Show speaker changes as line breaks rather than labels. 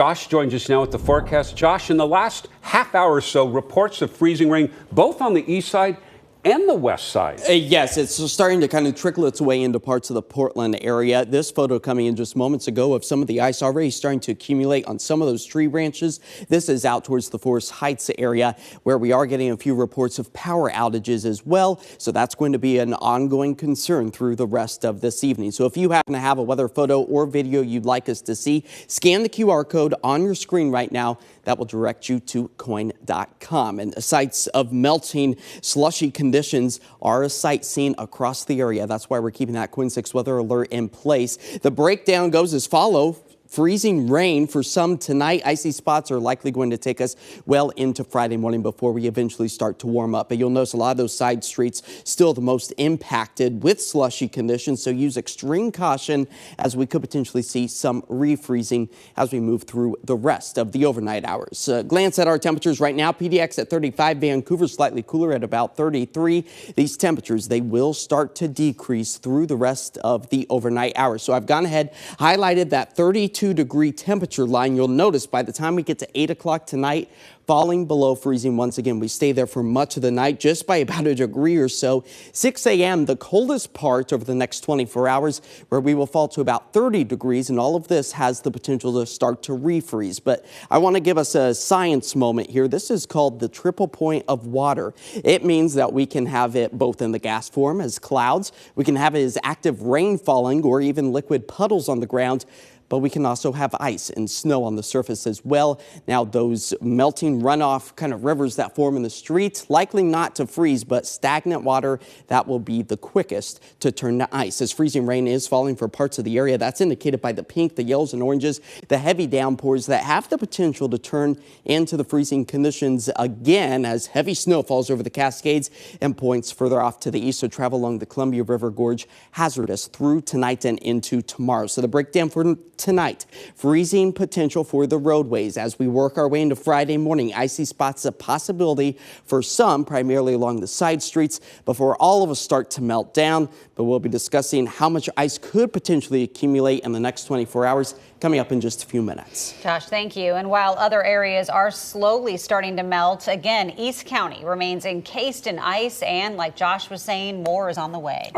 Josh joins us now with the forecast. Josh, in the last half hour or so, reports of freezing rain both on the east side and the west side.
Yes, it's starting to kind of trickle its way into parts of the Portland area. This photo coming in just moments ago of some of the ice already starting to accumulate on some of those tree branches. This is out towards the Forest Heights area where we are getting a few reports of power outages as well. So that's going to be an ongoing concern through the rest of this evening. So if you happen to have a weather photo or video you'd like us to see, scan the QR code on your screen right now. That will direct you to KOIN.com. And sites of melting slushy conditions are a sight seen across the area. That's why we're keeping that KOIN 6 weather alert in place. The breakdown goes as follows. Freezing rain for some tonight. Icy spots are likely going to take us well into Friday morning before we eventually start to warm up. But you'll notice a lot of those side streets still the most impacted with slushy conditions. So use extreme caution as we could potentially see some refreezing as we move through the rest of the overnight hours. Glance at our temperatures right now. PDX at 35, Vancouver slightly cooler at about 33. These temperatures, they will start to decrease through the rest of the overnight hours. So I've gone ahead, highlighted that 32-degree temperature line. You'll notice by the time we get to 8 o'clock tonight, falling below freezing once again. We stay there for much of the night, just by about a degree or so. 6 a.m., the coldest part over the next 24 hours, where we will fall to about 30 degrees, and all of this has the potential to start to refreeze. But I want to give us a science moment here. This is called the triple point of water. It means that we can have it both in the gas form as clouds, we can have it as active rain falling, or even liquid puddles on the ground. But we can also have ice and snow on the surface as well. Now, those melting runoff kind of rivers that form in the streets, likely not to freeze, but stagnant water, that will be the quickest to turn to ice. As freezing rain is falling for parts of the area, that's indicated by the pink, the yellows and oranges, the heavy downpours that have the potential to turn into the freezing conditions again as heavy snow falls over the Cascades and points further off to the east. So travel along the Columbia River Gorge hazardous through tonight and into tomorrow. So the breakdown for tonight, freezing potential for the roadways as we work our way into Friday morning. Icy spots a possibility for some, primarily along the side streets, before all of us start to melt down. But we'll be discussing how much ice could potentially accumulate in the next 24 hours coming up in just a few minutes.
Josh, thank you. And while other areas are slowly starting to melt, again, East County remains encased in ice, and like Josh was saying, more is on the way.